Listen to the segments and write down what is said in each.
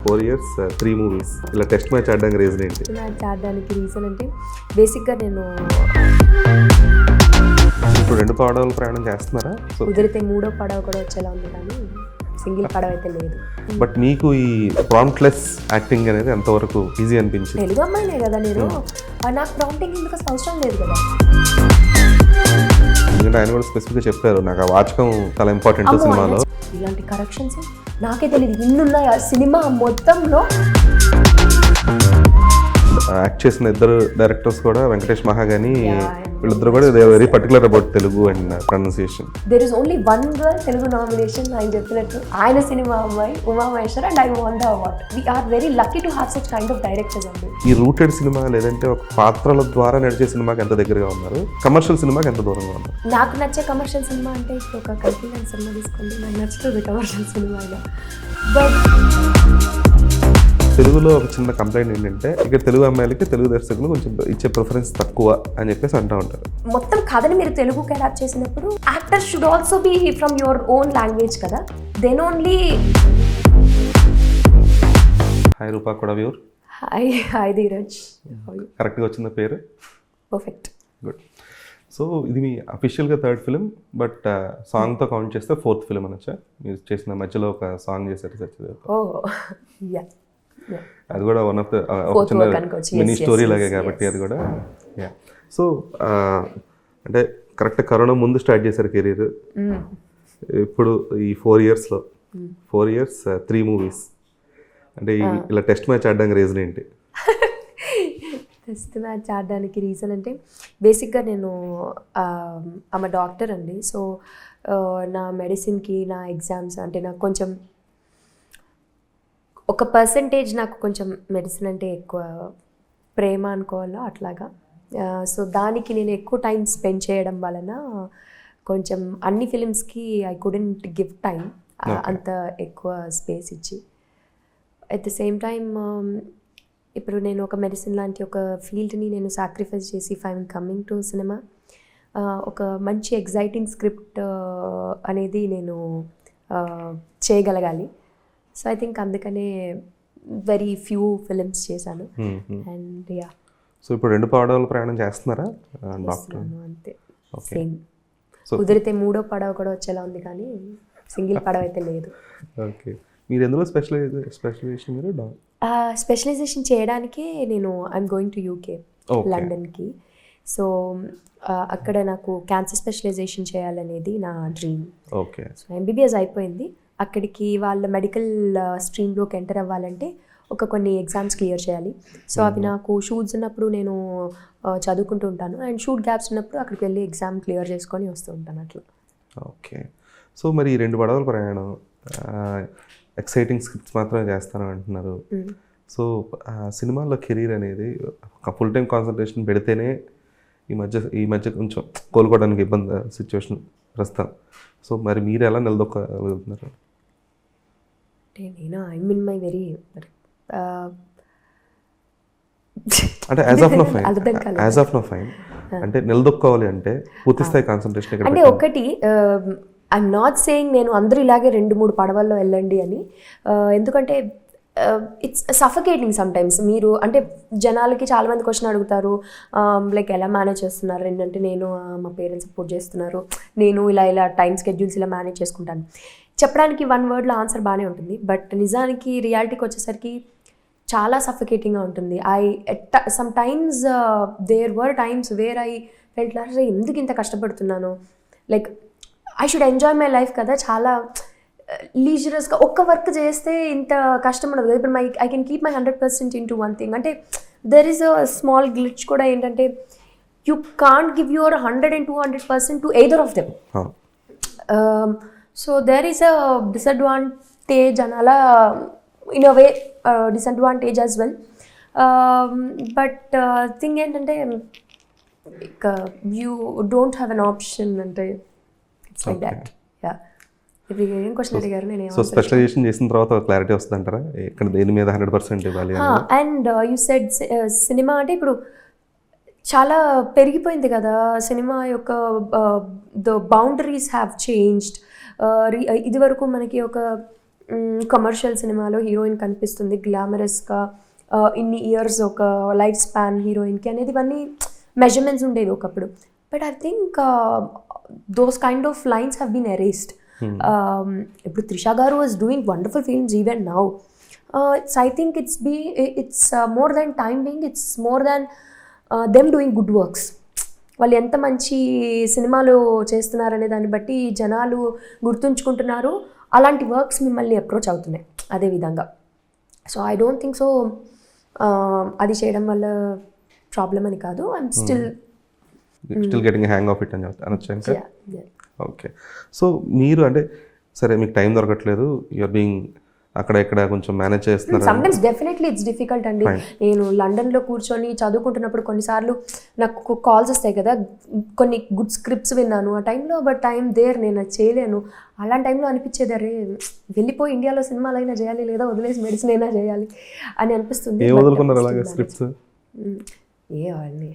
4 years 3 movies ఇలా test match ఆడడానికి reason ఏంటి? మ్యాచ్ ఆడడానికి రీజన్ అంటే బేసిక్గా నేను ఇప్పుడు 2 పడవలు ప్రయాణం చేస్తున్నారా? సో కుదిరితే 3వ పడవ కూడా వచ్చేలా ఉంది కానీ సింగిల్ పడవ అయితే లేదు. బట్ మీకు ఈ ప్రాంప్ట్లెస్ యాక్టింగ్ అనేది ఎంతవరకు ఈజీ అనిపించింది? తెలుగు అమ్మాయినే కదా నేను, నాకు ప్రాంప్టింగ్ ఎందుకు అసలు అవసరం లేదు కదా. ఎందుకంటే ఆయన కూడా స్పెసిఫిక్గా చెప్పారు, నాకు ఆ వాచకం చాలా ఇంపార్టెంట్ సినిమాలో. ఇలాంటి కరెక్షన్స్ నాకే తెలియదు ఇన్నున్నాయి ఆ సినిమా మొత్తంలో. యాక్ట్ చేసిన ఇద్దరు డైరెక్టర్స్ కూడా వెంకటేష్ మహాగాని వీళ్ళిద్దరు కూడా they very particular about Telugu and pronunciation. There is only one girl Telugu nomination. ఆయన చెప్పినట్టు ఆయన సినిమా అమ్మాయి Uma Maheshwar and I won the award. We're very lucky to have such kind of directors అండి. ఈ రూటెడ్ సినిమా లేదంటే ఒక పాత్రల ద్వారా నడిచే సినిమాకి ఎంత దగ్గరగా ఉన్నారు, కమర్షియల్ సినిమాకి ఎంత దూరంగా ఉన్నారు? నాకు నచ్చే కమర్షియల్ సినిమా అంటే ఇప్పుడు ఒక కల్పిన సినిమా తీసుకోండి, నాకు నచ్చుతుంది కమర్షియల్ సినిమా అయినా. బట్ తెలుగులో ఒక చిన్న కంప్లైంట్ ఏంటంటే ఇక్కడ తెలుగు అమ్మాయిలకి తెలుగు దర్శకులు కొంచెం ఇచ్చే ప్రిఫరెన్స్ తక్కువ అని చెప్పేసి అంటూ ఉంటారు. మొత్తం కథని మీరు తెలుగుకి అడాప్ట్ చేసినప్పుడు actor should also be from your own language కదా, దెన్ ఓన్లీ. హాయ్ రూపా కూడా వ్యూర్. హాయ్ ధీరజ్. కరెక్ట్గా వచ్చింది పేరు? Perfect, good. సో ఇది మీ అఫీషియల్గా 3rd ఫిలిం, బట్ సాంగ్తో కౌంట్ చేస్తే 4th ఫిలిం అనొచ్చా? మీరు చేసిన మధ్యలో ఒక సాంగ్ చేశారు. అది కూడా వన్ ఆఫ్ ద చిన్న మినీ స్టోరీ లాగే కాబట్టి అది కూడా. సో అంటే కరెక్ట్ కరోనా ముందు స్టార్ట్ చేశారు కెరీర్. ఇప్పుడు ఈ 4 yearsలో 4 years 3 movies అంటే ఇలా టెస్ట్ మ్యాచ్ ఆడడానికి రీజన్ ఏంటి? టెస్ట్ మ్యాచ్ ఆడడానికి రీజన్ అంటే బేసిక్గా నేను ఆమె డాక్టర్ అండి. సో నా మెడిసిన్కి నా ఎగ్జామ్స్ అంటే నాకు కొంచెం ఒక పర్సంటేజ్ నాకు కొంచెం మెడిసిన్ అంటే ఎక్కువ ప్రేమ అనుకోవాలా అట్లాగా. సో దానికి నేను ఎక్కువ టైం స్పెండ్ చేయడం వలన కొంచెం అన్ని ఫిలిమ్స్కి ఐ కుడెంట్ గివ్ టైం అంత ఎక్కువ స్పేస్ ఇచ్చి. అట్ ద సేమ్ టైం ఇప్పుడు నేను ఒక మెడిసిన్ లాంటి ఒక ఫీల్డ్ని నేను సాక్రిఫైస్ చేసి if I'm coming to cinema ఒక మంచి ఎగ్జైటింగ్ స్క్రిప్ట్ అనేది నేను చేయగలగాలి. సో ఐ థింక్ అందుకనే వెరీ ఫ్యూ ఫిలిమ్స్ చేశాను. అండ్ యా, సో ఇప్పుడు 2 పడవలు ప్రయాణం చేస్తున్నారా? డాక్టర్ అంతే, సేమ్. కుదిరితే 3వ పడవ కూడా వచ్చేలా ఉంది కానీ సింగిల్ పడవ అయితే లేదు. ఓకే, మీరు ఎందులో స్పెషలైజేషన్? మీరు స్పెషలైజేషన్ చేయడానికి నేను ఐఎమ్ గోయింగ్ టు యూకే, లండన్కి. సో అక్కడ నాకు క్యాన్సర్ స్పెషలైజేషన్ చేయాలనేది నా డ్రీమ్. ఓకే, సో ఎంబీబీఎస్ అయిపోయింది. అక్కడికి వాళ్ళ మెడికల్ స్ట్రీమ్లోకి ఎంటర్ అవ్వాలంటే కొన్ని ఎగ్జామ్స్ క్లియర్ చేయాలి. సో అవి నాకు షూట్స్ ఉన్నప్పుడు నేను చదువుకుంటూ ఉంటాను, అండ్ షూట్ గ్యాప్స్ ఉన్నప్పుడు అక్కడికి వెళ్ళి ఎగ్జామ్ క్లియర్ చేసుకొని వస్తూ ఉంటాను అట్లా. ఓకే, సో మరి 2 పడవల ప్రయాణం ఎక్సైటింగ్ స్క్రిప్ట్స్ మాత్రమే చేస్తాను అంటున్నారు. సో సినిమాల్లో కెరీర్ అనేది ఒక ఫుల్ టైం కాన్సన్ట్రేషన్ పెడితేనే ఈ మధ్య కొంచెం కోలుకోవడానికి ఇబ్బంది సిచ్యువేషన్ ప్రస్తుతం. సో మరి మీరు ఎలా నిలదొక్కగలుగుతున్నారు? నేను ఐ మీన్ మై వెరీ అంటే యాజ్ ఆఫ్ నో ఫైన్ అంటే నిలదొక్కోవాలి అంటే పూర్తి స్థాయి కాన్సన్ట్రేషన్ అంటే ఒకటి. ఐఎమ్ నాట్ సేయింగ్ నేను అందరూ ఇలాగే 2-3 పడవల్లో వెళ్ళండి అని, ఎందుకంటే ఇట్స్ సఫకేటింగ్ సమ్టైమ్స్. మీరు అంటే జనాలకి చాలామంది క్వశ్చన్ అడుగుతారు, లైక్ ఎలా మేనేజ్ చేస్తున్నారు ఏంటంటే, నేను మా పేరెంట్స్ సపోర్ట్ చేస్తున్నారు, నేను ఇలా టైం స్కెడ్యూల్స్ ఇలా మేనేజ్ చేసుకుంటాను. చెప్పడానికి 1 wordలో ఆన్సర్ బాగానే ఉంటుంది, బట్ నిజానికి రియాలిటీకి వచ్చేసరికి చాలా సఫకేటింగ్గా ఉంటుంది. Sometimes there were times where I felt అరే ఎందుకు ఇంత కష్టపడుతున్నాను, like I should enjoy my life కదా, చాలా లీజరస్గా ఒక్క వర్క్ చేస్తే ఇంత కష్టం ఉండదు కదా. ఇప్పుడు I can keep my 100% into one thing. అంటే there is a small glitch కూడా ఏంటంటే, you can't give your 100 and 200% to either of them. So there is a disadvantage అని అలా in a way disadvantage as well. But thing ఏంటంటే you don't have an option అంటే it's like that. Yeah, ఇప్పుడు ఏం question అడిగారు? నేను so specialisation చేసిన తర్వాత క్లారిటీ వస్తుంది అంటారా ఇక్కడ దేని మీద 100% ఇవ్వాలి? అండ్ యూ సెడ్ సినిమా అంటే ఇప్పుడు చాలా పెరిగిపోయింది కదా సినిమా యొక్క, ద బౌండరీస్ హ్యావ్ చేంజ్డ్. ఇది వరకు మనకి ఒక కమర్షియల్ సినిమాలో హీరోయిన్ కనిపిస్తుంది గ్లామరస్గా, ఇన్ని ఇయర్స్ ఒక లైఫ్ స్పాన్ హీరోయిన్కి అనేది ఇవన్నీ మెజర్మెంట్స్ ఉండేది ఒకప్పుడు. But I think those kind of lines have been erased. ఇప్పుడు Trisha garu was doing wonderful films even now. I think it's more than time being, it's more than them doing good works. వాళ్ళు ఎంత మంచి సినిమాలు చేస్తున్నారనే దాన్ని బట్టి జనాలు గుర్తుంచుకుంటున్నారు, అలాంటి వర్క్స్ మిమ్మల్ని అప్రోచ్ అవుతున్నాయి అదేవిధంగా. So I don't think so అది చేయడం వల్ల ప్రాబ్లం అని కాదు. I'm still getting hang of it అని అనొచ్చు ఇంకా. ఓకే. సో మీరు అంటే సరే మీకు టైం దొరకట్లేదు, యూఆర్ బీయింగ్ అక్కడ ఇక్కడ కొంచెం మేనేజ్ చేస్తున్నారు. సమ్టైమ్స్ డెఫినెట్లీ ఇట్స్ డిఫికల్ట్ అండి. నేను లండన్లో కూర్చొని చదువుకుంటున్నప్పుడు కొన్నిసార్లు నాకు కాల్స్ వస్తాయి కదా, కొన్ని గుడ్ స్క్రిప్ట్స్ విన్నాను ఆ టైంలో, బట్ టైం దేర్ నేను అది చేయలేను. అలాంటి టైంలో అనిపించేది అరే వెళ్ళిపోయి ఇండియాలో సినిమాలు అయినా చేయాలి, లేదా వదిలేసి మెడిసిన్ అయినా చేయాలి అని అనిపిస్తుంది. ఏ వదులుకున్నారు అలాగే స్క్రిప్ట్స్? అవన్నీ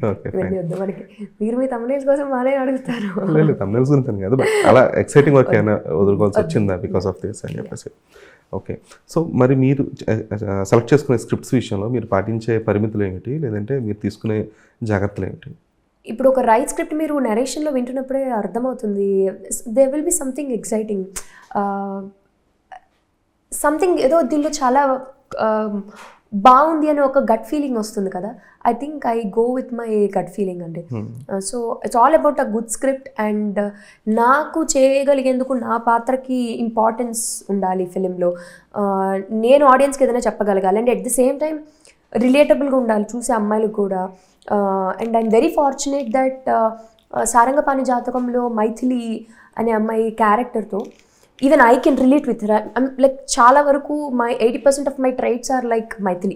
ఓకే మనకి మీరు మీ తమ్ముళ్ళ కోసం మానే అడుగుతారు. లేదు తమ్ముళ్ళ ఉంటాను కదా, బట్ అలా ఎక్సైటింగ్ వర్క్ అయినా వదులుకోవాల్సి వచ్చిందా బికాస్ ఆఫ్ దిస్ అని చెప్పేసి. ఓకే. సో మరి మీరు సెలెక్ట్ చేసుకునే స్క్రిప్ట్స్ విషయంలో మీరు పాటించే పరిమితులు ఏమిటి, లేదంటే మీరు తీసుకునే జాగ్రత్తలు ఏమిటి? ఇప్పుడు ఒక రైట్ స్క్రిప్ట్ మీరు నరేషన్లో వింటున్నప్పుడే అర్థమవుతుంది, they will be something exciting, something ఏదో దీనిలో చాలా బాగుంది అని ఒక గట్ ఫీలింగ్ వస్తుంది కదా. I think I go with my gut feeling అండి. So it's all about a good script and నాకు చేయగలిగేందుకు నా పాత్రకి ఇంపార్టెన్స్ ఉండాలి ఫిలింలో. నేను ఆడియన్స్కి ఏదైనా చెప్పగలగాలి and at the same time రిలేటబుల్గా ఉండాలి చూసే అమ్మాయిలకు కూడా. And I'm very fortunate that Sarangapani జాతకంలో మైథిలి అనే అమ్మాయి క్యారెక్టర్తో even I can relate with her. Like చాలా వరకు 80% of my traits are like Maithili.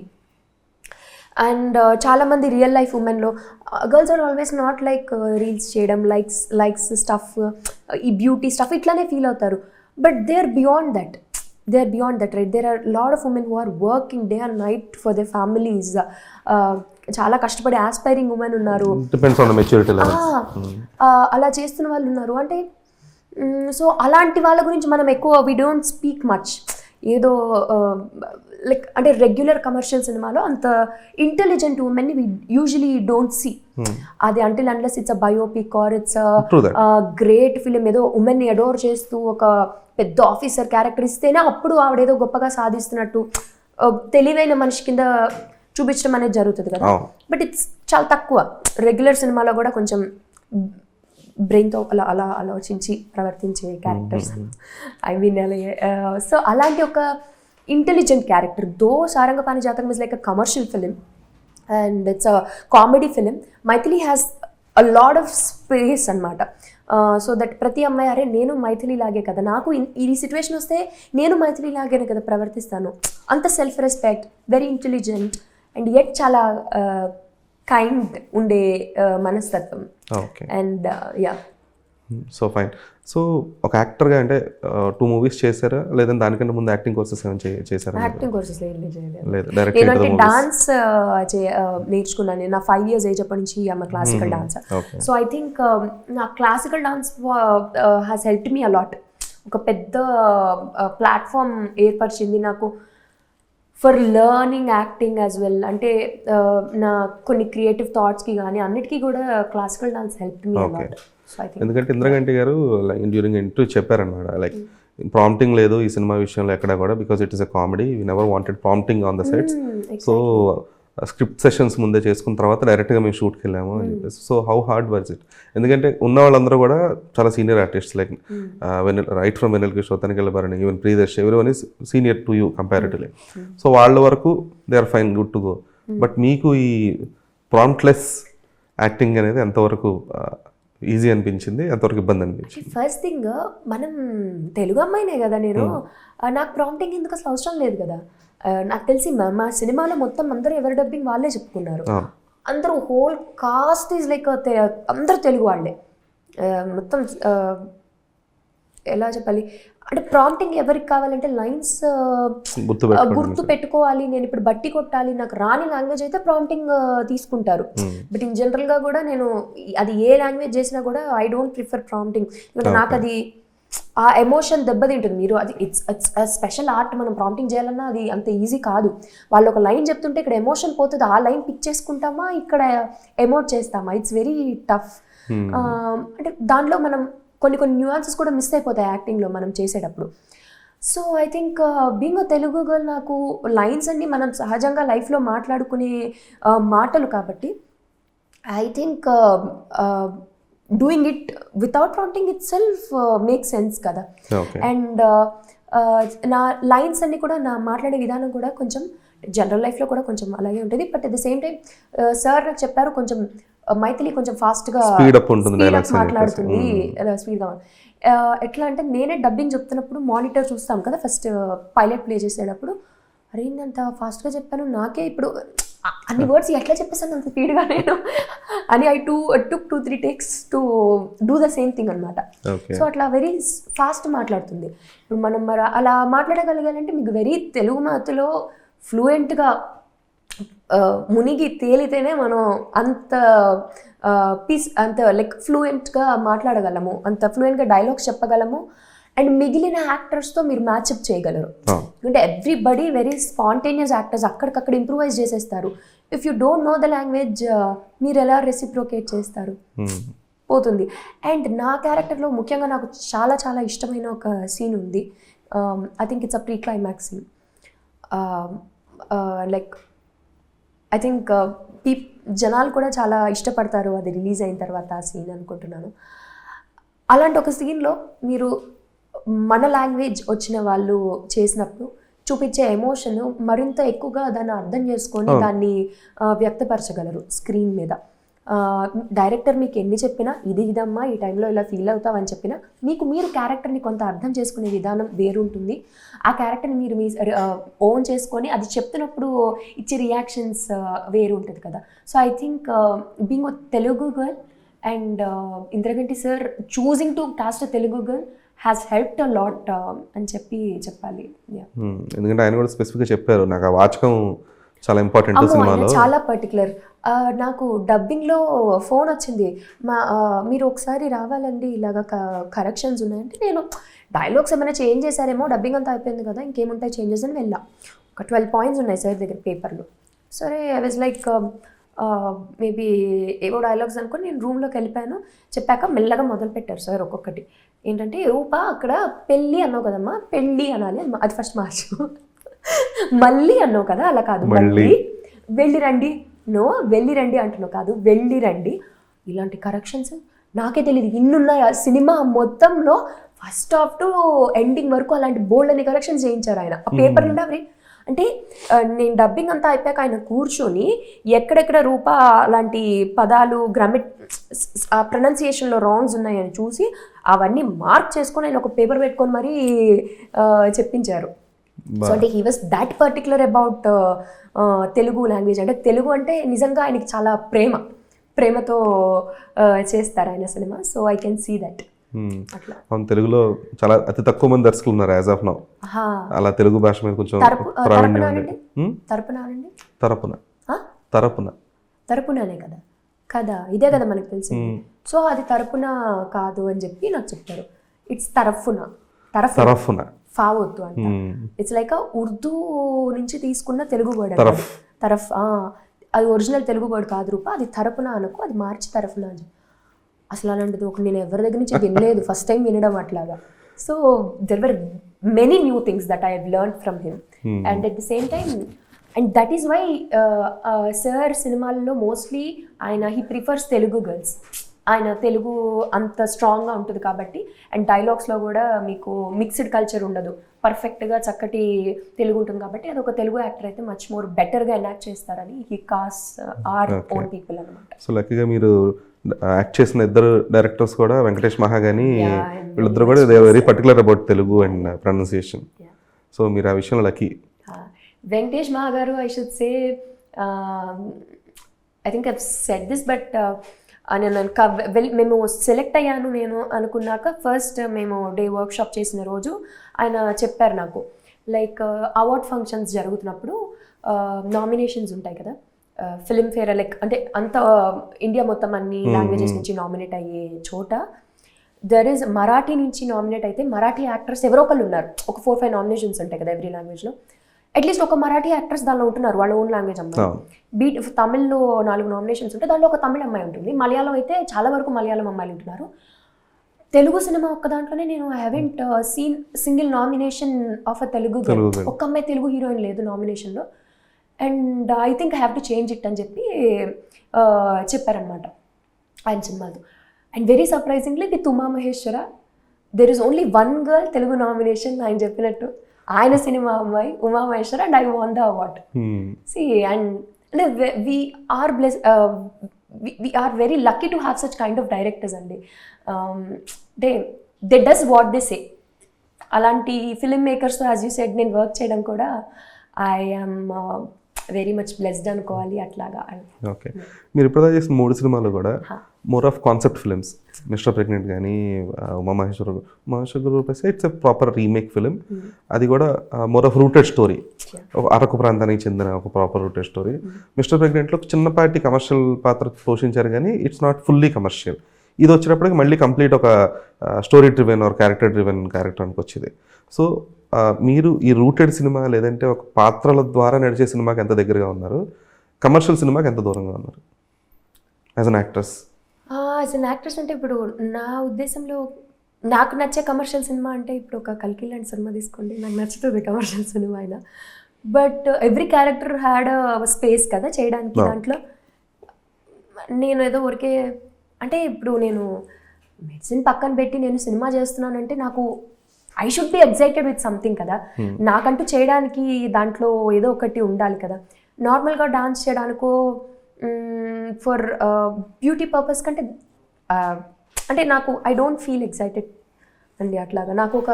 And చాలామంది రియల్ లైఫ్ ఉమెన్లో girls are always not like reels చేయడం, లైక్స్ స్టఫ్, ఈ బ్యూటీ స్టఫ్ ఇట్లానే ఫీల్ అవుతారు. But they are beyond that, right? There are lot of women who are working day and night for they families. చాలా కష్టపడే aspiring women ఉన్నారు, అలా చేస్తున్న వాళ్ళు ఉన్నారు. అంటే సో అలాంటి వాళ్ళ గురించి మనం ఎక్కువ వి డోంట్ స్పీక్ మచ్. ఏదో లైక్ అంటే రెగ్యులర్ కమర్షియల్ సినిమాలో అంత ఇంటెలిజెంట్ ఉమెన్ని వి యూజువలీ డోంట్ సీ. అది until unless it's a biopic or it's great film, ఏదో ఉమెన్ని అడోర్ చేస్తూ ఒక పెద్ద ఆఫీసర్ క్యారెక్టర్ ఇస్తేనే అప్పుడు ఆవిడేదో గొప్పగా సాధిస్తున్నట్టు తెలివైన మనిషి కింద చూపించడం అనేది జరుగుతుంది కదా. బట్ ఇట్స్ చాలా తక్కువ. రెగ్యులర్ సినిమాలో కూడా కొంచెం బ్రెయిన్తో అలా ఆలోచించి ప్రవర్తించే క్యారెక్టర్స్, ఐ మీన్ సో అలాంటి ఒక intelligent character. Though Sarangapani Jathakam is like a commercial film and it's a comedy film. Maithili has a lot of space అనమాట. సో దట్ ప్రతి అమ్మాయి అరే నేను మైథిలి లాగే కదా, నాకు ఈ సిచ్యువేషన్ వస్తే నేను మైథిలి లాగే కదా ప్రవర్తిస్తాను. అంత self respect, very intelligent and yet చాలా కైండ్ ఉండే మనస్తత్వం. And yeah. So fine. So ఒక యాక్టర్గా అంటే 2 movies చేశారా, లేదంటే దానికంటే ముందు యాక్టింగ్ కోర్సెస్ ఏమైనా చేశారా? యాక్టింగ్ కోర్సెస్ లేదు, నేను డాన్స్ నేర్చుకున్నాను. నా 5 years ఏజ్ అప్పటి నుంచి ఆమె classical dancer. So I think నా classical dance has helped me a lot. ఒక పెద్ద ప్లాట్ఫామ్ ఏర్పరిచింది నాకు for learning acting as well. అంటే నా కొన్ని క్రియేటివ్ థాట్స్కి కానీ అన్నిటికీ కూడా classical dance help me a lot. ఎందుకంటే ఇంద్రగంటి గారు డ్యూరింగ్ ఇంటర్వ్యూ చెప్పారనమాట, లైక్ ప్రాంప్టింగ్ లేదు ఈ సినిమా విషయంలో ఎక్కడ కూడా, because it is a comedy, we never wanted prompting on the sets. So script sessions ముందే చేసుకున్న తర్వాత డైరెక్ట్గా మేము షూట్కి వెళ్ళాము అని చెప్పేసి. So how hard was it? ఎందుకంటే ఉన్న వాళ్ళందరూ కూడా చాలా senior artist, like right from Vennela Kishore, Tanikella Bharani, even Priyadarshi, everyone is senior to you comparatively. So వాళ్ళ వరకు they are fine, good to go. But మీకు ఈ ప్రాంప్ట్లెస్ యాక్టింగ్ అనేది ఎంతవరకు ఈజీ అనిపించింది, ఎంతవరకు ఇబ్బంది అనిపించింది? ఫస్ట్ థింగ్, మనం తెలుగు అమ్మాయినే కదా నేను, నాకు ప్రాంప్టింగ్ ఎందుకు అసలు అవసరం లేదు కదా. నాకు తెలిసి మా సినిమాలో మొత్తం అందరూ ఎవరి డబ్బింగ్ వాళ్ళే చెప్పుకున్నారు. అందరూ హోల్ కాస్ట్ ఈజ్ లైక్ అందరూ తెలుగు వాళ్ళే మొత్తం. ఎలా చెప్పాలి అంటే ప్రాంప్టింగ్ ఎవరికి కావాలంటే లైన్స్ గుర్తు పెట్టుకోవాలి, నేను ఇప్పుడు బట్టి కొట్టాలి, నాకు రాని లాంగ్వేజ్ అయితే ప్రాంప్టింగ్ తీసుకుంటారు. బట్ ఇన్ జనరల్గా కూడా నేను అది ఏ లాంగ్వేజ్ చేసినా కూడా ఐ డోంట్ ప్రిఫర్ ప్రాంప్టింగ్. ఎందుకంటే నాకు అది ఆ ఎమోషన్ దెబ్బతింటుంది. మీరు అది ఇట్స్ స్పెషల్ ఆర్ట్. మనం ప్రాంప్టింగ్ చేయాలన్నా అది అంత ఈజీ కాదు. వాళ్ళు ఒక లైన్ చెప్తుంటే ఇక్కడ ఎమోషన్ పోతుంది, ఆ లైన్ పిక్ చేసుకుంటామా, ఇక్కడ ఎమోట్ చేస్తామా, ఇట్స్ వెరీ టఫ్. అంటే దాంట్లో మనం కొన్ని న్యూయాన్సెస్ కూడా మిస్ అయిపోతాయి యాక్టింగ్లో మనం చేసేటప్పుడు. So I think being a Telugu girl, నాకు లైన్స్ అన్ని మనం సహజంగా లైఫ్లో మాట్లాడుకునే మాటలు కాబట్టి I think doing it without prompting it self make sense కదా. అండ్ నా లైన్స్ అన్ని కూడా, నా మాట్లాడే విధానం కూడా కొంచెం జనరల్ లైఫ్లో కూడా కొంచెం అలాగే ఉంటుంది. But at the same time sir నాకు చెప్పారు, కొంచెం మైథిలి కొంచెం ఫాస్ట్గా మాట్లాడుతుంది, స్పీడ్గా. ఎట్లా అంటే నేనే డబ్బింగ్ చెప్తున్నప్పుడు మానిటర్ చూస్తాం కదా ఫస్ట్ పైలట్ ప్లే చేసేటప్పుడు, అరే ఇంత ఫాస్ట్గా చెప్పాను, నాకే ఇప్పుడు అన్ని వర్డ్స్ ఎట్లా చెప్పేసాను అంత స్పీడ్గా నేను అని I took 2-3 takes to do the same thing అనమాట. సో అట్లా వెరీ ఫాస్ట్ మాట్లాడుతుంది. ఇప్పుడు మనం మరి అలా మాట్లాడగలగాలంటే మీకు వెరీ తెలుగు మాతలో ఫ్లూయెంట్గా మునిగి తేలితేనే మనం అంత అంత లైక్ ఫ్లూయెంట్గా మాట్లాడగలము, అంత ఫ్లూయెంట్గా డైలాగ్స్ చెప్పగలము. అండ్ మిగిలిన యాక్టర్స్తో మీరు మ్యాచ్అప్ చేయగలరు. అంటే ఎవ్రీబడి వెరీ స్పాంటేనియస్ యాక్టర్స్, అక్కడికక్కడ ఇంప్రూవైజ్ చేసేస్తారు. If you don't know the language మీరు ఎలా రెసిప్రోకేట్ చేస్తారు, పోతుంది. అండ్ నా క్యారెక్టర్లో ముఖ్యంగా నాకు చాలా చాలా ఇష్టమైన ఒక సీన్ ఉంది. I think it's a pre climax scene. Like I think జనాలు కూడా చాలా ఇష్టపడతారు అది రిలీజ్ అయిన తర్వాత ఆ సీన్ అనుకుంటున్నాను. అలాంటి ఒక సీన్లో మీరు మన లాంగ్వేజ్ వచ్చిన వాళ్ళు చేసినప్పుడు చూపించే ఎమోషన్ మరింత ఎక్కువగా దాన్ని అర్థం చేసుకొని దాన్ని వ్యక్తపరచగలరు స్క్రీన్ మీద. డైరెక్టర్ మీకు ఎన్ని చెప్పినా ఇదమ్మా ఈ టైంలో ఇలా ఫీల్ అవుతావు అని చెప్పినా మీరు క్యారెక్టర్ని కొంత అర్థం చేసుకునే విధానం వేరుంటుంది. ఆ క్యారెక్టర్ని మీరు మీ ఓన్ చేసుకొని అది చెప్తున్నప్పుడు ఇచ్చే రియాక్షన్స్ వేరు ఉంటుంది కదా. So I think being Telugu girl and Indraganti sir choosing to cost a Telugu girl has helped a lot అని చెప్పాలి. ఎందుకంటే ఆయన కూడా స్పెసిఫిక్గా చెప్పారు, నాకు ఆ వాచకం చాలా ఇంపార్టెంట్ సినిమాలో, చాలా పర్టికులర్. నాకు డబ్బింగ్లో ఫోన్ వచ్చింది, మీరు ఒకసారి రావాలండి, ఇలాగ కరెక్షన్స్ ఉన్నాయంటే నేను డైలాగ్స్ ఏమైనా చేంజ్ చేశారేమో, డబ్బింగ్ అంతా అయిపోయింది కదా ఇంకేముంటాయి చేంజెస్ అని వెళ్ళా. ఒక 12 points ఉన్నాయి సార్ దగ్గర పేపర్లో. సరే ఐ వాజ్ లైక్ మేబీ ఏవో డైలాగ్స్ అనుకొని నేను రూమ్లోకి వెళ్ళిపోయాను. చెప్పాక మెల్లగా మొదలు పెట్టారు సార్ ఒక్కొక్కటి. ఏంటంటే రూపా అక్కడ పెళ్ళి అన్నావు కదమ్మా, పెళ్ళి అనాలి, అది ఫస్ట్ మార్చు. మళ్ళీ అన్నావు కదా, అలా కాదు, మళ్ళీ వెళ్ళి రండి, వెళ్ళి రండి అంటున్నావు కాదు, వెళ్ళి రండి. ఇలాంటి కరెక్షన్స్ నాకే తెలియదు ఇన్నున్నాయి. ఆ సినిమా మొత్తంలో ఫస్ట్ హాఫ్ టు ఎండింగ్ వరకు అలాంటి బోల్డ్ అని కరెక్షన్స్ చేయించారు ఆయన ఆ పేపర్ నుండి. అవి అంటే నేను డబ్బింగ్ అంతా అయిపోయాక ఆయన కూర్చొని ఎక్కడెక్కడ రూపా అలాంటి పదాలు ప్రొనౌన్సియేషన్లో రాంగ్స్ ఉన్నాయని చూసి అవన్నీ మార్క్ చేసుకొని ఆయన ఒక పేపర్ పెట్టుకొని మరీ చెప్పించారు. సో అంటే he was that particular about Telugu language. అంటే తెలుగు అంటే నిజంగా ఆయనకి చాలా ప్రేమతో చేస్తారు ఆయన సినిమా. So I can see that. అవును, తెలుగులో చాలా అతి తక్కువ మంది దర్శకులు ఉన్నారు యాజ్ ఆఫ్ నౌ. అలా తెలుగు భాష మీద కొంచెం ప్రావీణ్యం ఉంది. తరపుననే కదా ఇదే కదా మనకు తెలిసింది. సో అది తరపున కాదు అని చెప్పి నాకు చెప్పారు. ఇట్స్ తరఫున ఫావొద్దు అంట. ఇట్స్ లైక్ ఉర్దూ నుంచి తీసుకున్న తెలుగు వర్డ్ తరఫ్. అది ఒరిజినల్ తెలుగు వర్డ్ కాదు రూపా, అది తరపున అనుకో, అది మార్చి తరఫున అని. అసలు అలాంటిది నేను ఎవరి దగ్గర నుంచి వినలేదు, ఫస్ట్ టైం వినడం అట్లాగా. So there were many new things that I have learn from him. And at the same time and that is why sir సినిమాల్లో mostly he prefers Telugu girls. ఆయన తెలుగు అంత స్ట్రాంగ్గా ఉంటుంది కాబట్టి. అండ్ డైలాగ్స్లో కూడా మీకు మిక్స్డ్ కల్చర్ ఉండదు, పర్ఫెక్ట్గా చక్కటి తెలుగు ఉంటుంది కాబట్టి అది ఒక తెలుగు యాక్టర్ అయితే మచ్ మోర్ బెటర్గా ఎనాక్ట్ చేస్తారని he cause our own people అనమాట. సో లక్కీగా మీరు యాక్ట్ చేసిన ఇద్దరు డైరెక్టర్స్ కూడా వెంకటేష్ మహాగాని వీళ్ళిద్దరు కూడా they very particular about Telugu and pronunciation. So మీరు ఆ విషయంలో లక్కీ. వెంకటేష్ మహా గారు, I should say, I think I've said this, but మేము సెలెక్ట్ అయ్యాను నేను అనుకున్నాక ఫస్ట్ మేము డే వర్క్షాప్ చేసిన రోజు ఆయన చెప్పారు నాకు, లైక్ అవార్డ్ ఫంక్షన్స్ జరుగుతున్నప్పుడు నామినేషన్స్ ఉంటాయి కదా ఫిల్మ్ఫేర్, లైక్ అంటే అంత ఇండియా మొత్తం అన్ని లాంగ్వేజెస్ నుంచి నామినేట్ అయ్యే చోట దెర్ ఈజ్ మరాఠీ నుంచి నామినేట్ అయితే మరాఠీ యాక్టర్స్ ఎవరో ఒకళ్ళు ఉన్నారు. ఒక 4-5 నామినేషన్స్ ఉంటాయి కదా ఎవ్రీ లాంగ్వేజ్లో. అట్లీస్ట్ ఒక మరాఠీ యాక్టర్స్ దానిలో ఉంటున్నారు, వాళ్ళ ఓన్ లాంగ్వేజ్ అమ్మాయి. తమిళ్లో 4 నామినేషన్స్ ఉంటాయి, దాంట్లో ఒక తమిళ అమ్మాయి ఉంటుంది. మలయాళం అయితే చాలా వరకు మలయాళం అమ్మాయిలు ఉంటున్నారు. తెలుగు సినిమా ఒక్క దాంట్లోనే నేను I haven't seen single nomination of a Telugu girl. ఒక్క అమ్మాయి తెలుగు హీరోయిన్ లేదు నామినేషన్లో. And I think I have to change it అని చెప్పి చెప్పారనమాట ఆయన సినిమాతో. And very surprisingly with Uma Maheshwara there is only 1 girl Telugu nomination. ఆయన చెప్పినట్టు ఆయన సినిమా అమ్మాయి Uma Maheshwara and I won the award. See and we are blessed, we are very lucky to have such kind of directors అండి. they does what they say. అలాంటి film మేకర్స్తో as you said నేను work చేయడం కూడా I am very much blessed అనుకోవాలి అట్లాగా. Okay, మీరు ఇప్పుడు చేసిన 3 సినిమాలు కూడా more of concept films. Mister Pregnant కానీ Uma Maheshwara it's a proper remake film. అది కూడా more of rooted story, Araku ప్రాంతానికి చెందిన ఒక ప్రాపర్ రూటెడ్ స్టోరీ. మిస్టర్ ప్రెగ్నెంట్లో చిన్నపాటి కమర్షియల్ పాత్ర పోషించారు కానీ ఇట్స్ నాట్ ఫుల్లీ కమర్షియల్. ఇది వచ్చినప్పటికి మళ్ళీ కంప్లీట్ ఒక story driven or character driven క్యారెక్టర్కి వచ్చింది. సో మీరు ఈ రూటెడ్ సినిమా లేదంటే ఒక పాత్రల ద్వారా నడిచే సినిమాకి ఎంత దగ్గరగా ఉన్నారు, కమర్షియల్ సినిమాకి ఎంత దూరంగా ఉన్నారు as an actress? As an actress అంటే ఇప్పుడు నా ఉద్దేశంలో నాకు నచ్చే కమర్షియల్ సినిమా అంటే ఇప్పుడు ఒక కల్కి లాంటి సినిమా తీసుకోండి, నాకు నచ్చుతుంది కమర్షియల్ సినిమా అయినా. But every character had space కదా చేయడానికి. దాంట్లో నేను ఏదో ఊరికే అంటే ఇప్పుడు నేను మెడిసిన్ పక్కన పెట్టి నేను సినిమా చేస్తున్నానంటే నాకు I should be excited with something కదా. నాకంటూ చేయడానికి దాంట్లో ఏదో ఒకటి ఉండాలి కదా. నార్మల్గా డాన్స్ చేయడానికో ఫర్ బ్యూటీ పర్పస్ కంటే అంటే నాకు ఐ డోంట్ ఫీల్ ఎక్సైటెడ్ అండి అట్లాగా. నాకు ఒక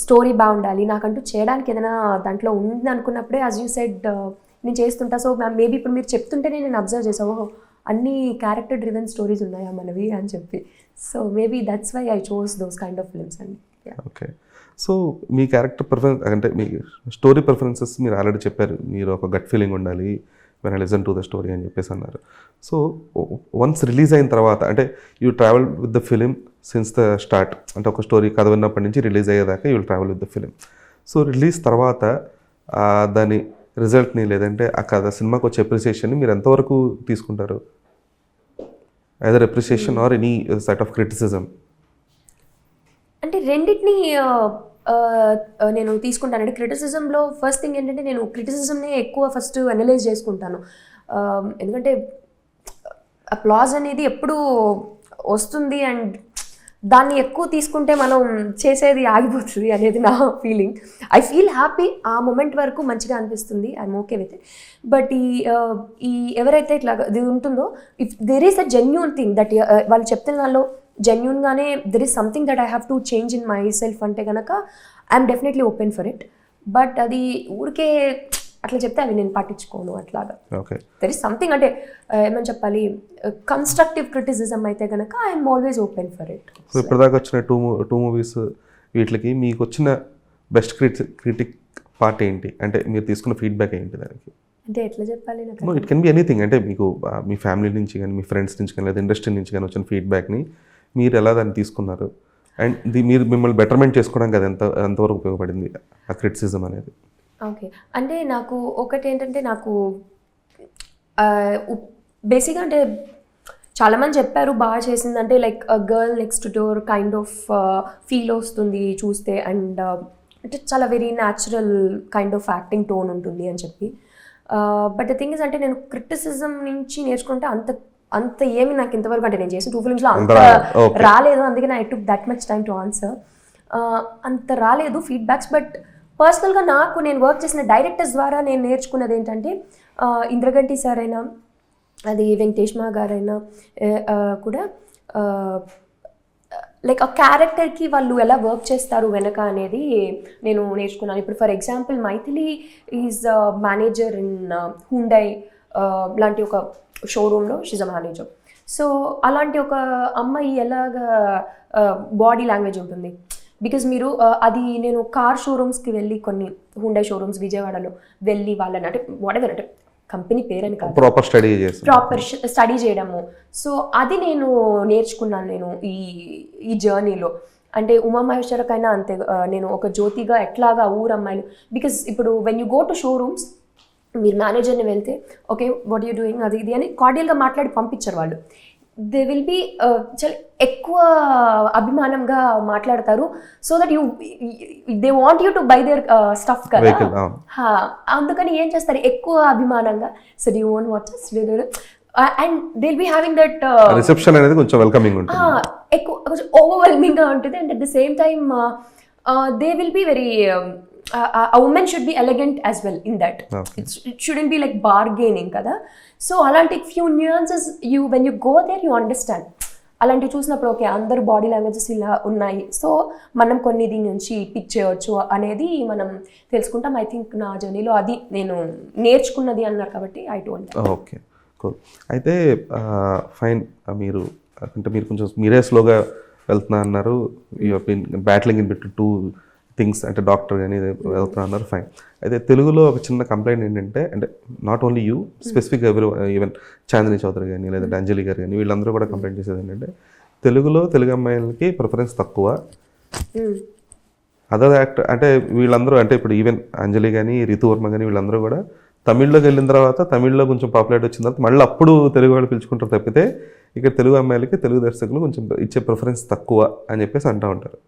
స్టోరీ బాగుండాలి, నాకంటూ చేయడానికి ఏదైనా దాంట్లో ఉంది అనుకున్నప్పుడే యాజ్ యూ సెడ్ నేను చేస్తుంటా. సో మేబీ ఇప్పుడు మీరు చెప్తుంటేనే నేను అబ్జర్వ్ చేసావు అన్ని క్యారెక్టర్ డ్రివెన్ స్టోరీస్ ఉన్నాయా మనవి అని చెప్పి. So maybe that's why I chose those kind of films అండి. ఓకే, సో మీ క్యారెక్టర్ ప్రిఫరెన్స్ అంటే మీ స్టోరీ ప్రిఫరెన్సెస్ మీరు ఆల్రెడీ చెప్పారు, మీరు ఒక గట్ ఫీలింగ్ ఉండాలి when I listen to the story అని చెప్పేసి అన్నారు. సో వన్స్ రిలీజ్ అయిన తర్వాత అంటే you travel with the film since the start, అంటే ఒక స్టోరీ కథ విన్నప్పటి నుంచి రిలీజ్ అయ్యేదాకా you will travel with the film. So release తర్వాత దాని రిజల్ట్ని లేదంటే ఆ కథ సినిమాకి వచ్చే అప్రిసియేషన్ని మీరు ఎంతవరకు తీసుకుంటారు? Either appreciation or any set of criticism. అంటే రెండింటిని నేను తీసుకుంటానండి. క్రిటిసిజంలో ఫస్ట్ థింగ్ ఏంటంటే నేను క్రిటిసిజంని ఎక్కువ ఫస్ట్ అనలైజ్ చేసుకుంటాను. ఎందుకంటే అప్లాజ్ అనేది ఎప్పుడు వస్తుంది అండ్ దాన్ని ఎక్కువ తీసుకుంటే మనం చేసేది ఆగిపోతుంది అనేది నా ఫీలింగ్. ఐ ఫీల్ హ్యాపీ, ఆ మూమెంట్ వరకు మంచిగా అనిపిస్తుంది, I'm okay with it. But ఈ ఎవరైతే ఇట్లా ఇది ఉంటుందో, if there is a genuine thing that వాళ్ళు చెప్తున్న దానిలో జెన్యూన్గానే there is something that I have to change in myself అంటే కనుక I'm definitely open for it. But అది ఊరికే అట్లా చెప్తే అవి నేను పట్టించుకోను అట్లాగా. ఓకే, దెర్ ఇస్ సంథింగ్ అంటే ఏమని చెప్పాలి, కన్స్ట్రక్టివ్ క్రిటిసిజం అయితే కనుక I'm always open for it. So ఇప్పటిదాకా వచ్చిన టూ మూవీస్ వీటికి మీకు వచ్చిన బెస్ట్ క్రిటిక్ పార్ట్ ఏంటి? అంటే మీరు తీసుకున్న ఫీడ్బ్యాక్ ఏంటి దానికి? అంటే ఎట్లా చెప్పాలి నాకు? It can be anything. అంటే మీకు మీ ఫ్యామిలీ నుంచి కానీ మీ ఫ్రెండ్స్ నుంచి కానీ లేదా ఇండస్ట్రీ నుంచి కానీ వచ్చిన ఫీడ్బ్యాక్ని మీరు ఎలా దాన్ని తీసుకున్నారు అండ్ మీరు మిమ్మల్ని బెటర్మెంట్ చేసుకోవడానికి అది ఎంతవరకు ఉపయోగపడింది ఆ క్రిటిసిజం అనేది? ఓకే, అంటే నాకు ఒకటి ఏంటంటే నాకు బేసిక్గా అంటే చాలామంది చెప్పారు బాగా చేసిందంటే like girl next door kind of feel వస్తుంది చూస్తే అండ్ అంటే చాలా very natural kind of acting tone ఉంటుంది అని చెప్పి. బట్ ద థింగ్ ఇస్ అంటే నేను క్రిటిసిజం నుంచి నేర్చుకుంటే అంత ఏమి నాకు ఇంతవరకు అంటే నేను చేసిన 2 ఫిల్మ్స్లో అంత రాలేదు. అందుకే I took that much time to answer. అంత రాలేదు ఫీడ్బ్యాక్స్. బట్ పర్సనల్గా నాకు నేను వర్క్ చేసిన డైరెక్టర్స్ ద్వారా నేను నేర్చుకున్నది ఏంటంటే ఇంద్రగంటి సార్ అయినా అది వెంకటేష్ మా గారైనా కూడా లైక్ ఆ క్యారెక్టర్కి వాళ్ళు ఎలా వర్క్ చేస్తారు వెనక అనేది నేను నేర్చుకున్నాను. ఇప్పుడు for example Maithili is manager in Hyundai లాంటి ఒక షోరూంలో షీజ్ అ మేనేజర్. సో అలాంటి ఒక అమ్మాయి ఎలాగా బాడీ లాంగ్వేజ్ ఉంటుంది బికాజ్ మీరు అది నేను కార్ షోరూమ్స్కి వెళ్ళి కొన్ని హుండై షోరూమ్స్ విజయవాడలో వెళ్ళి వాళ్ళని అంటే వాటెవర్ అంటే కంపెనీ పేరని కాదు, ప్రాపర్ స్టడీ చేస్తాను. ప్రాపర్ స్టడీ చేయడము. సో అది నేను నేర్చుకున్నాను నేను ఈ జర్నీలో. అంటే ఉమామహేశ్వరకైనా అంతే, నేను ఒక జ్యోతిగా ఎట్లాగా ఊరమ్మాయిలు, బికాజ్ ఇప్పుడు when you go to showrooms మీరు మేనేజర్ని వెళ్తే ఓకే వాట్ యూ డూయింగ్ అది ఇది అని కార్డియల్గా మాట్లాడి పంపించారు వాళ్ళు. దే విల్ బీ చాలా ఎక్కువ అభిమానంగా మాట్లాడతారు, so that you they want you to buy their stuff కదా. అందుకని ఏం చేస్తారు ఎక్కువ అభిమానంగా, so do own watches and they will be having that reception అనేది కొంచెం వెల్కమింగ్ ఉంటుంది, ఎక్కువ కొంచెం ఓవర్వెల్మింగ్గా ఉంటుంది. And at the same time they will be very a woman should be elegant as well in that. Okay. It shouldn't be like bargaining kada. So alanti few nuances when you go there you understand. అలాంటివి చూసినప్పుడు okay అందరు body languages ఇలా ఉన్నాయి, so మనం కొన్ని దీని నుంచి pick చేయవచ్చు అనేది మనం తెలుసుకుంటాం. ఐ థింక్ నా జర్నీలో అది నేను నేర్చుకున్నది అన్నారు కాబట్టి ఐ టోల్డ్. Okay cool. అయితే ఫైన్, మీరు అంటే మీరు కొంచెం మీరే స్లోగా వెళ్తున్నా అన్నారు, you been battling in between two things, అంటే డాక్టర్ కానీ వెళ్తున్నా అన్నారు, ఫైన్. అయితే తెలుగులో ఒక చిన్న కంప్లైంట్ ఏంటంటే, అంటే నాట్ ఓన్లీ యూ, స్పెసిఫిక్గా ఎవరు ఈవెన్ చాందిని చౌదరి కానీ లేదంటే అంజలి గారు కానీ వీళ్ళందరూ కూడా కంప్లైంట్ చేసేది ఏంటంటే తెలుగులో తెలుగు అమ్మాయిలకి ప్రిఫరెన్స్ తక్కువ. అదర్ యాక్టర్ అంటే వీళ్ళందరూ, అంటే ఇప్పుడు ఈవెన్ అంజలి కానీ రితువర్మ కానీ వీళ్ళందరూ కూడా తమిళ్లోకి వెళ్ళిన తర్వాత తమిళ్లో కొంచెం పాపులారిటీ వచ్చిన తర్వాత మళ్ళీ అప్పుడు తెలుగు వాళ్ళు పిలుచుకుంటారు తప్పితే ఇక్కడ తెలుగు అమ్మాయిలకి తెలుగు దర్శకులు కొంచెం ఇచ్చే ప్రిఫరెన్స్ తక్కువ అని చెప్పేసి అంటూ ఉంటారు.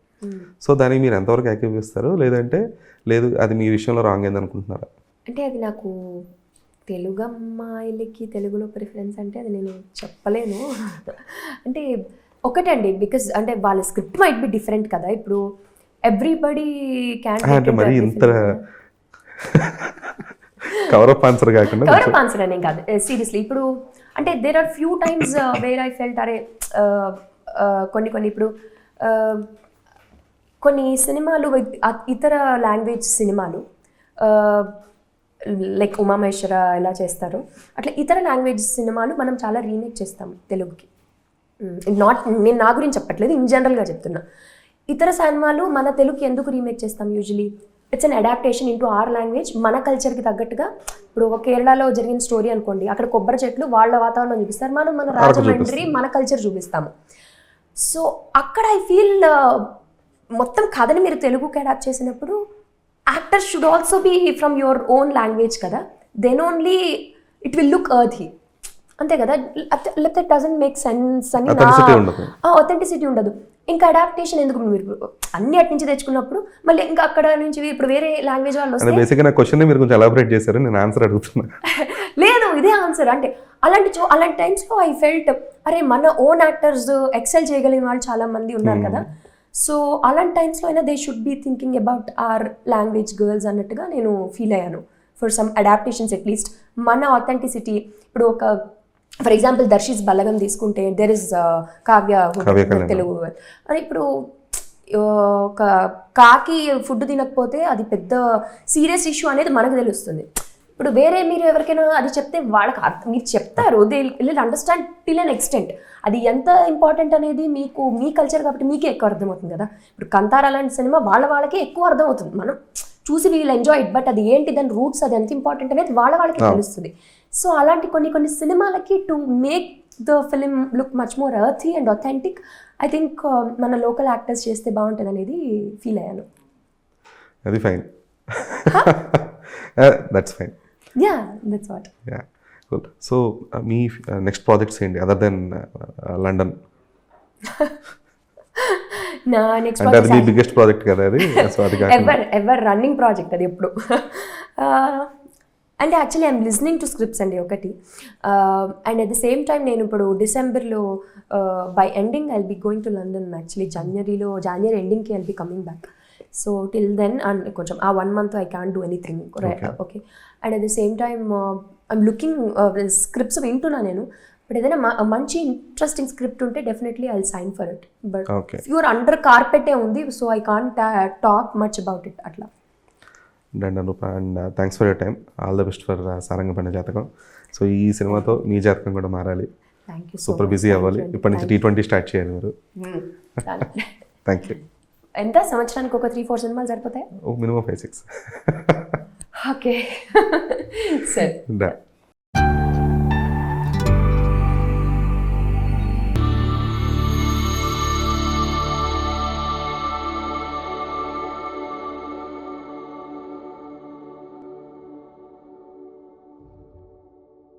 సో దానికి మీరు ఎంతవరకు ఏకీభవిస్తారు, లేదంటే లేదు అది మీ విషయంలో రాంగ్ అయింది అనుకుంటున్నారా? అంటే అది నాకు తెలుగు అమ్మాయిలకి తెలుగులో ప్రిఫరెన్స్ అంటే అది నేను చెప్పలేను. అంటే ఒకటండి, బికాజ్ అంటే వాళ్ళ స్క్రిప్ట్ మైట్ బి డిఫరెంట్ కదా. ఇప్పుడు ఎవ్రీబడి క్యాన్ అంటే మరి ఇంత కవరప్ ఆన్సర్ కాకుండా కవరప్ ఆన్సర్ అనేం కాదు, సీరియస్లీ. ఇప్పుడు అంటే there are few times where I felt అరే కొన్ని ఇప్పుడు కొన్ని సినిమాలు ఇతర లాంగ్వేజ్ సినిమాలు లైక్ ఉమామహేశ్వర ఎలా చేస్తారు అట్లా ఇతర లాంగ్వేజ్ సినిమాలు మనం చాలా రీమేక్ చేస్తాం తెలుగుకి. నేను నా గురించి చెప్పట్లేదు, ఇన్ జనరల్గా చెప్తున్నా. ఇతర సినిమాలు మన తెలుగుకి ఎందుకు రీమేక్ చేస్తాం? Usually it's an adaptation into our language, మన కల్చర్కి తగ్గట్టుగా. ఇప్పుడు ఒక కేరళలో జరిగిన స్టోరీ అనుకోండి, అక్కడ కొబ్బరి చెట్లు వాళ్ళ వాతావరణం చూపిస్తారు, మన రాజమండ్రి మన కల్చర్ చూపిస్తాము. సో అక్కడ ఐ ఫీల్ మొత్తం కథని మీరు తెలుగుకి అడాప్ట్ చేసినప్పుడు actors should also be from your own language కదా, then only it will look earthy, అంతే కదా. లేకపోతే ఇట్ డజంట్ మేక్ సెన్స్ అని ఆథెంటిసిటీ ఉండదు. ఇంకా అడాప్టేషన్ ఎందుకు? మీరు అన్ని అటు నుంచి తెచ్చుకున్నప్పుడు మళ్ళీ ఇంకా అక్కడ నుంచి ఇప్పుడు వేరే లాంగ్వేజ్ వాళ్ళు వస్తే బేసిక్గా నా క్వశ్చన్ మీరు కొంచెం ఎలాబరేట్ చేశారు, నేను ఆన్సర్ అడుగుతున్నా. లేదు ఇదే ఆన్సర్. అంటే అలాంటి టైమ్స్లో ఐ ఫెల్ట్ అరే మన ఓన్ యాక్టర్స్ ఎక్సెల్ చేయగలిగిన వాళ్ళు చాలా మంది ఉన్నారు కదా. సో అలాంటి టైమ్స్లో అయినా they should be thinking about our language girls అన్నట్టుగా నేను ఫీల్ అయ్యాను. ఫర్ సమ్ అడాప్టేషన్స్ అట్లీస్ట్ మన ఆథెంటిసిటీ. ఇప్పుడు ఒక ఫర్ ఎగ్జాంపుల్ దర్శిస్ బలగం తీసుకుంటే దెర్ ఇస్ కావ్య తెలుగు అని. ఇప్పుడు ఒక కాకి ఫుడ్ తినకపోతే అది పెద్ద సీరియస్ ఇష్యూ అనేది మనకు తెలుస్తుంది. ఇప్పుడు వేరే మీరు ఎవరికైనా అది చెప్తే వాళ్ళకి మీరు చెప్తారు, they will understand till an extent. అది ఎంత ఇంపార్టెంట్ అనేది మీకు మీ కల్చర్ కాబట్టి మీకే ఎక్కువ అర్థమవుతుంది కదా. ఇప్పుడు కంతారా లాంటి సినిమా వాళ్ళకే ఎక్కువ అర్థమవుతుంది, మనం చూసి వీల్ ఎంజాయ్ ఇట్, బట్ అది ఏంటి దాని రూట్స్ అది ఎంత ఇంపార్టెంట్ అనేది వాళ్ళకి తెలుస్తుంది. సో అలాంటి కొన్ని సినిమాలకి to make the film look much more ఎర్తీ and authentic I think మన లోకల్ యాక్టర్స్ చేస్తే బాగుంటుంది అనేది ఫీల్ అయ్యాను. అది fine, that's fine. Yeah, that's what. Yeah, cool. So, me next projects ఏంటి అదర్ దెన్ లండన్? నా నెక్స్ట్ అంటే అది మీ బిగ్గెస్ట్ ప్రాజెక్ట్ కదా అది, సో అది ఎవర్ రన్నింగ్ ప్రాజెక్ట్ అది ఎప్పుడు. అంటే actually I'm listening to scripts అండి ఒకటి, and at the same time నేను ఇప్పుడు డిసెంబర్లో by ending I'll be going to London. Actually జనవరి ఎండింగ్కి I'll be coming back. So till then and కొంచెం ఆ 1 month I can do anything. Okay, and at the same time I'm looking scripts వింటున్నా నేను. But ఏదైనా మంచి interesting script ఉంటే definitely I sign for it. But pure under కార్పెటే ఉంది, so I can't talk much about it అట్లా. Done Anupa, and thanks for your time. All the best for Sarangapani Jathakam. So ఈ సినిమాతో మీ జాతకం కూడా మారాలి, సూపర్ బిజీ అవ్వాలి. ఇప్పటి నుంచి T20 స్టార్ట్ చేయాలి మీరు. Thank you. ఎంత సంవత్సరానికి ఒక 3-4 సినిమాలు సరిపోతాయి? మినిమం 5-6. ఓకే సరే.